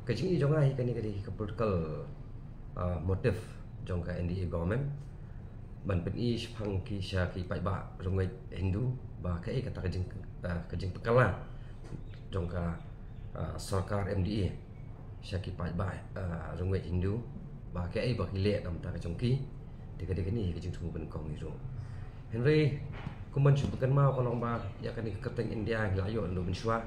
Kajing i jonga hi kani kadi ka political motif jong ka NDA government ban pen i phang ki sha ki pai ba rungai Hindu ba ka i kata kajing pekala jong ka sarkar MDA sha ki pai ba rungai Hindu ba ka i ba ki le dam ta ka jong ki de kadi kani kajing thu ban kong ni ro Henry kuman chu bukan mau kolong ba ya kani keteng India layo ndo ben shwa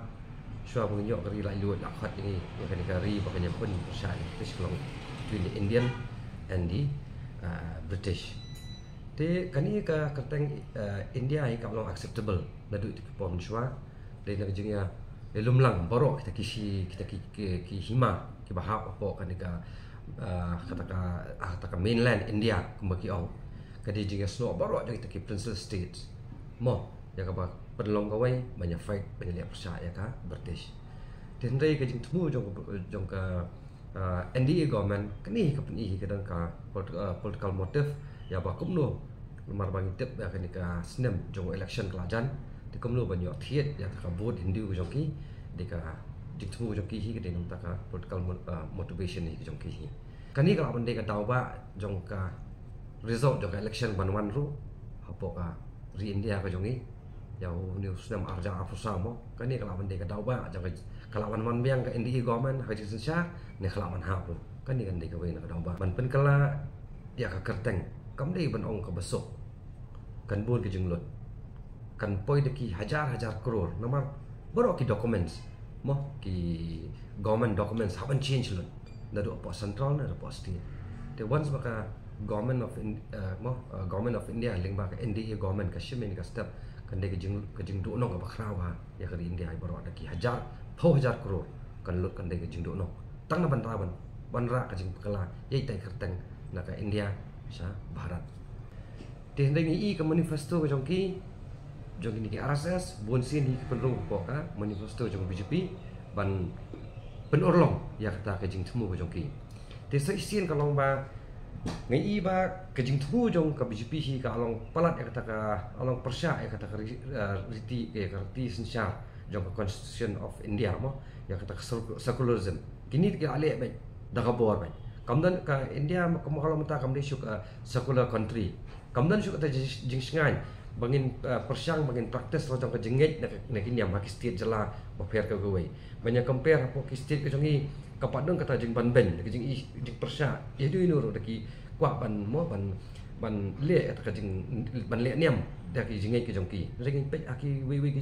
pengenyok kari lai luat akhat ini ya kani kari bakanya pun persya British kolong between the Indian and the British te kani ka keteng India ai ka long acceptable nadu ti pom shwa de na jingya lelum lang borok kita ki hima ki bahap apa kani ka kata mainland India kumbaki ong kadi jingya snow borok kita ki princess states mo ya ka penlong kawai banyak fight banyak lihat percaya ka British dan dari kajing temu jong ka NDA government kini ka peni kadang ka political motive ya ba kumno lemar bang tip ya kani ka snem jong election kelajan di kumno banyak thiet ya ka vote Hindu jong ki di ka jing temu jong ki hi ka denam ta ka political motivation ni jong ki hi kani ka bande ka daw ba jong ka result jong ka election ban ru hapo ka ri India ka jong ni yang news nam arja apa sama kan ni kelawan dia kata ba jangan kelawan man biang ke NDA government haji sensya ni kelawan ha tu kan ni kan dia kawin kata ba ban pen kala ya ka kerteng kam dei ban ong ka besok kan bun ke jenglot kan poi de ki hajar crore nomor boro ki documents mo ki government documents haven't changed lot na do apa central na do apa state the once maka government of India ling ba ka NDA government ka shimen ka step kan dia kejing do no ka bakrawa ya kari India ai baru ada ki hajar crore kan lut kan dia kejing do no tang na banra kejing pekala yai tai kerteng na ka India sa Bharat te hendai i ka manifesto ka jong ki RSS bon sin hi penrung ko ka manifesto jong BJP ban penorlong ya kata kejing temu ka jong ki te sa isin ka long ba ngai i ba kejing thu jong ka BJP hi ka along palat ya kata ka along persya ya kata ka riti sensya jong ka Constitution of India mo ya kata ka secularism kini ki ale ba daga bor ba kamdan ka India mo kalau mata kam syuk secular country kamdan syuk kata jing sngai bangin persyang bangin praktis lo jong ka jenget na kini am state jela ba per ka gowei banyak compare apa ki state ka jong i kapadong kata jing ban ben jing persya ya du inur daki kwa ban le kata jing ban le niam daki jing ke jong ki ring pe aki wi ki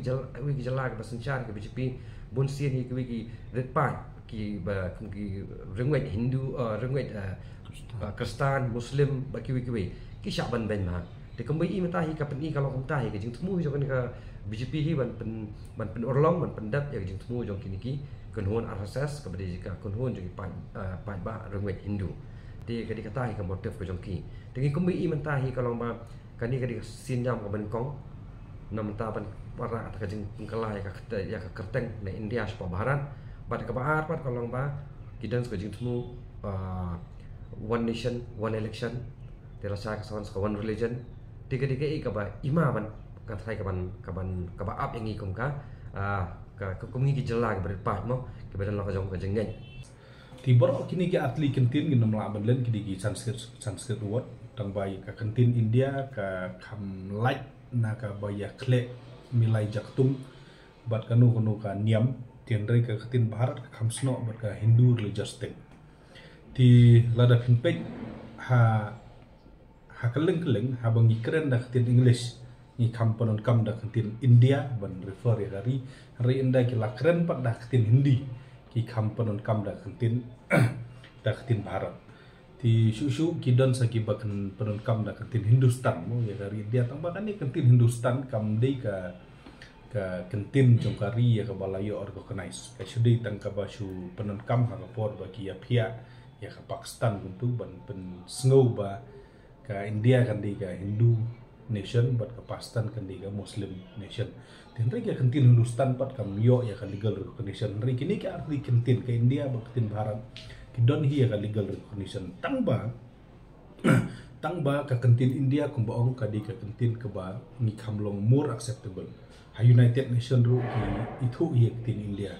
jala ka basenchar ke BJP bon sien hi ki red pa ki ba ki ringwet Hindu ringwet Kristen Muslim ba ki ki sya ban ben ma de kambai i mata hi ka pen i kalau kamta hi ke jing temu jong ka BJP hi ban pen orlong ban pendat ya jing temu jong kini ki kunhun RSS kepada jika kunhun jadi pai ba rengwet Hindu dia kadi kata hi ka motif ko jongki dengan kumbi i mentahi kalau ba kani kadi sin jam ka Bangkok nam ta ban para ta jing pengkala ya ka kerteng na India spa Bharat bat ka baar pat kalau ba kidan ko jing temu one nation one election dia rasa ka one religion tiga i ka ba ima ban ka thai ka ba ap yang i kum ka kumungi ki jela ke berpat mo ke badan la ka jong ka jengen ti bor kini ki atli kentin gi nam la ban len ki di sanskrit word tang bai ka kentin India ka kham like na ka baya kle milai jaktum bat kanu ka niam tien rei ka kentin Bharat ka kham sno bat ka Hindu religious thing ti lada pinpek ha keleng ha bangi keren da kentin English ni kamponon kam da kentin India ban refer ya dari hari inda ki lakren pat da kentin Hindi ki kamponon kam da kentin Bharat ti susu ki don sa ki bakan penon kam da kentin Hindustan mo ya dari India tambakan ni kentin Hindustan kam dei ka kentin jongkari ya ka balayo organize ka sudi tang ka basu penon kam ha por ba ki ya phia ya ka Pakistan untuk ban pen snow ba ka India kan di ka Hindu nation bat ke Pakistan kan diga Muslim nation dan mereka kentin Hindustan pat kam yo ya kan legal recognition mereka kini ke arti kentin ke India bat kentin Bharat kidon hi ya kan legal recognition tangba ke kentin India kumba ong ka di ke kentin ke ba ni kamlong more acceptable ha United Nation ru ki itu hi kentin India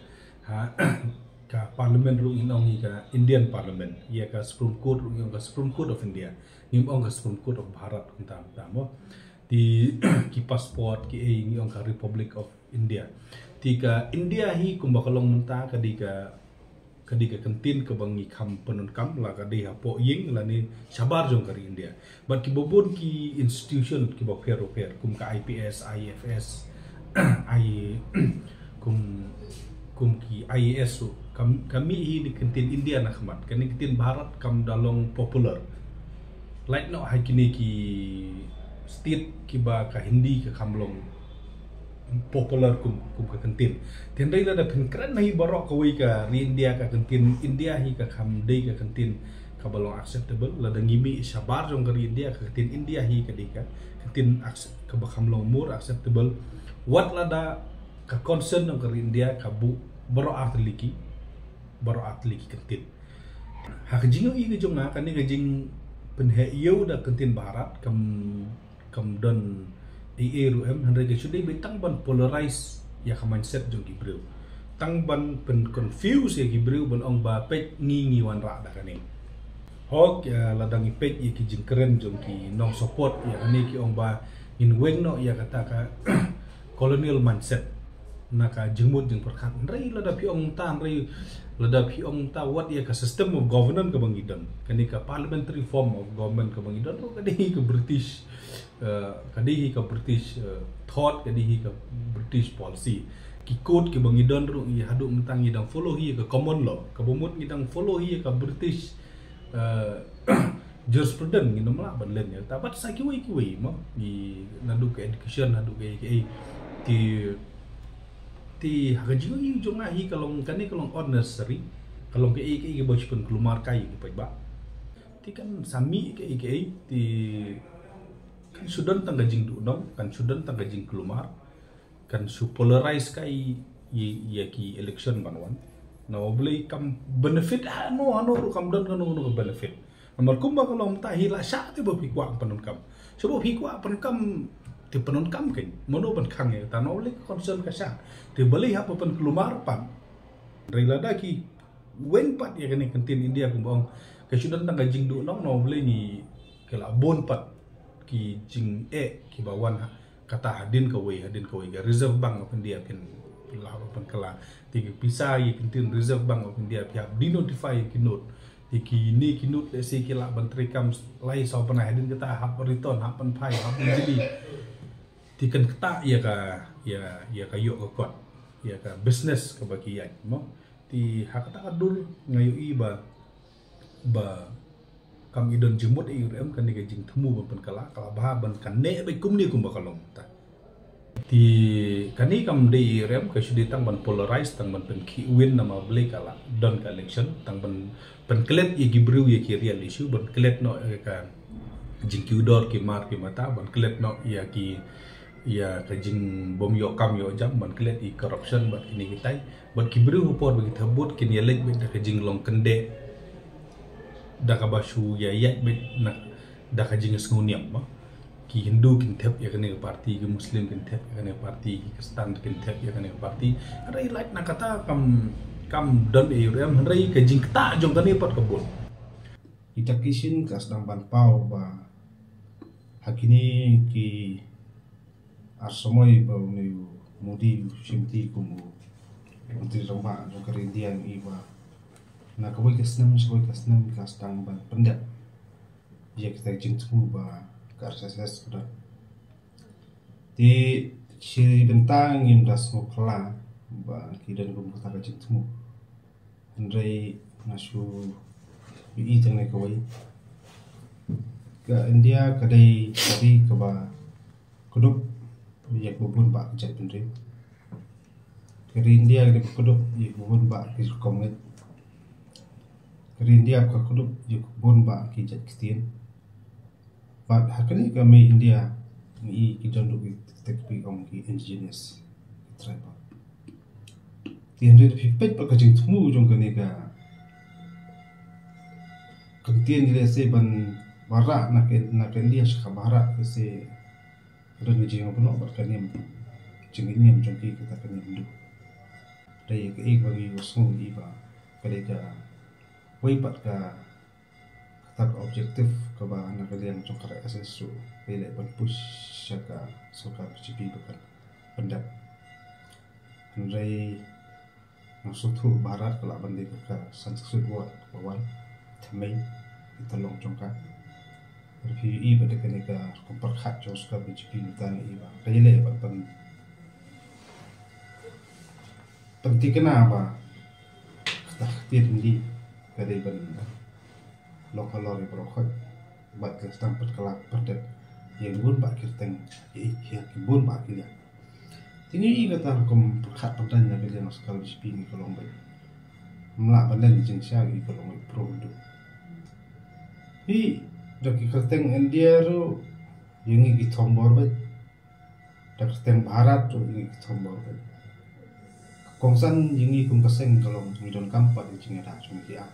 ha ka parliament ru inong hi ka Indian parliament ia ka Supreme Court ru ka Supreme Court of India ngim ong ka Supreme Court of Bharat unta mo ti ki passport ki e ong ka Republic of India ti ka India hi kumbakalong munta ka di ka kentin ke bangi kam penun kam la ka di hapo ying la ni sabar jong kari India but ki bobon ki institution ki bo fair kum ka IPS IFS ai kum ki IAS kami hi di kentin India nak mat kani kentin Bharat kam dalong popular like no hai kini ki state ki ba ka Hindi ka kamlong popular kum ka kentin tendai la da pen kran nahi barok ka wi ka ri India ka kentin India hi ka kam dei ka kentin ka balong acceptable la da ngimi sabar jong ka ri India ka kentin India hi ka dei ka kentin ka ba kamlong mur acceptable wat la da ka concern ng ka ri India ka bu baro atliki kentin ha ka jingo i ka jong na kani ka jing pen he yo da kentin Bharat kam don EARUM handai ke sudai betang ban polarize ya ka mindset jong gibreu tang ban pen confuse ya gibreu ban ong ba pet ngi wan ra da kani hok ya ladang ipet ya ki jing keren jong ki no support ya kani ki ong ba in weng no ya kata ka colonial mindset naka jengmut jeng perkat rai lada pi ong ta what ya ka system of governance ka bangidon kani ka parliamentary form of government ka bangidon kadi ka British thought kadi ka British policy ki code ki bangidon ru i hadu mentang idang follow hi ka common law ka bumut idang follow hi ka British jurisprudence ngi nomla banlen ya tabat sa ki wei mo ni nadu ka education nadu ka ti hagajigo i jonga hi kalong ordinary kalong ke bos pun kelumar kai ki ba ti kan sami ke ti kan sudan tang gajing du no kan sudan tang gajing kelumar kan su polarize kai ya ki election banwan na boleh kam benefit no ru kam don kan no benefit nomor kumba kalong ta hi la sha ti bo pi kwa panun kam so bo pi kwa pan kam ti penun kam kan mono ban khang ya ta no le concern ka sha ti beli ha pan kelumar pan relada ki wen pat ya kan kentin India kumbang ka sudan tang gajing du no boleh ni kala bon pat ki jing ki bawan kata hadin ka wei ga reserve bank of India pen la pan kala ti pisa yi kentin reserve bank of India pihak di notify ki note ti ki ni ki note le se ki la ban trikam lai so pan hadin kata hap return hap pan phai hap jadi ti kan kata ya ka yo ka kot ya ka business ka bagi ya mo ti hakata kadur ngayu i ba kam idon jemut EARUM kan ni jing temu ban kala bah ban kan ne be kum ni kum bakalong ta ti kani kam de EARUM ka sudi tang ban polarize tang ban pen ki win nama ble kala don ka election tang ban klet ye gibru ye ki real issue ban klet no ka jing ki udor ki mar ki mata ban klet no ya ka jing bom yo kam yo jam ban klet i corruption ban ini kitai ban kibru hupor bagi thabut kin ye lek ben ka jing long kende da ka basu ya bet nak da ka jing nguniam ba ki Hindu kin thep ya kane parti ki Muslim kin thep ya kane parti ki Kristen kin thep ya kane parti rai like nak kata kam don EARUM rai ka jing ta jong tani pat kabul kita kisin ka sedang ban pau ba hakini ki arsomoy ba ni mudi simti kumu untuk rumah jong kerindian iba na kawai kasnam ka sedang ban pendak dia kita jing temu ba ka RSS sudah di si bentang yang das mukla ba kidan ko mukta ka jing temu andai nasu i tang ne kawai ka India kadai ka ba kudup yak bubun ba jat pendri kari India kadai kudup yak bubun ba ki komet kari India ka kudup yak bubun ba ki jat kistin but hakani ka mai India ni ki jondu ki tekpi om ki indigenous tribe tian de pipet pa ka jing tmu jong kani ka kentien ile se ban bara nak India ka bara se ren jing ono bar kaniam jing ini jong ki kita kaniam du dai ke ik bagi usung iba kadika wipat ka tak objektif ke bahan kalian congkar asesu pilih ban push syaka suka PCP bukan pendap Henry Nasutu barat kelak bandi ke Sanskrit word bawan tamai ditolong congkar RPE pada kenika komperhat jos ka PCP tani iba kayile ban penting kenapa tak tindi kadiban lokal lori berokok buat kita perkelak perdet yang bun pak kirteng yang bun pak kilia tinggi kata kom perkat perdan yang kalian sekali spini kalau baik melak badan jeng syagi kalau baik produk hi dari kirteng India ru yang ini tombor baik dari kirteng barat tu yang ini tombor baik kongsan yang ini kum keseng kalau ngidon kampat yang jeng ada cuma dia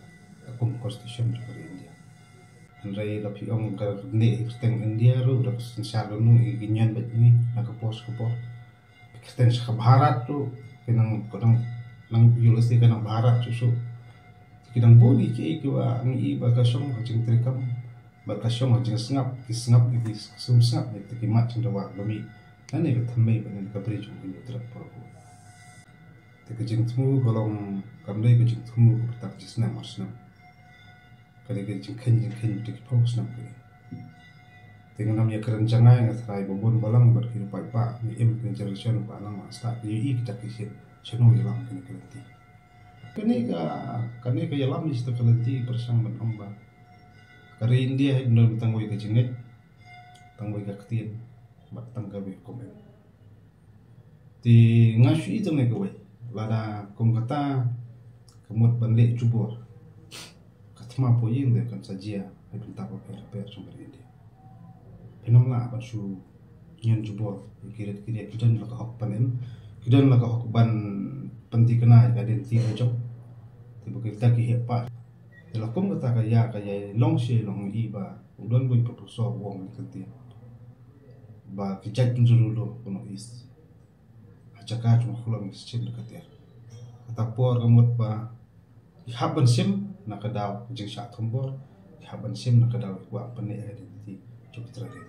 akum constitution juga di India. Andai tapi orang kerja Kristen India tu dah sensar dulu ingin bet ini nak pos. Kristen sebarat tu kenang nang universiti kenang barat susu. Kenang bodi ke iwa ni bagasong hajing terikam bagasong hajing sengap di sengap ni terkimat cendawa bami. Nani ketamai pada kabri jumpa ni terap perahu. Tekejing temu kalau kamdai kejing temu kepertak jisna masna. Kadang-kadang jengken untuk pos nak ni. Dengan namanya kerencangan yang terai bobon balang berkehidupan pak ni generation pak lang masa ni kita kisah channel yang kini kelenti. Kini yang di situ kelenti bersang menambah. Karena India hendak tangguh ke jengit, tangguh ke ketin, batang ke komen. Di ngasu itu ni kau, lada kom kata kemud balik jubur. Mampu yang dia akan saja itu tak apa sumber ini. Penamlah apa su yang jubor kira kita nak hok panen, kita nak hok ban penting kena identiti macam. Tiba kita kihepat. Kalau kamu kata kaya long iba, udon pun proposal wong nanti. Ba kijat pun dulu kono is. Acakah cuma kulang mesin dekat dia. Kata por kamu ba haban sim nakadaw jeng sya tombor haban sim nakadaw wa panen identiti cukup terade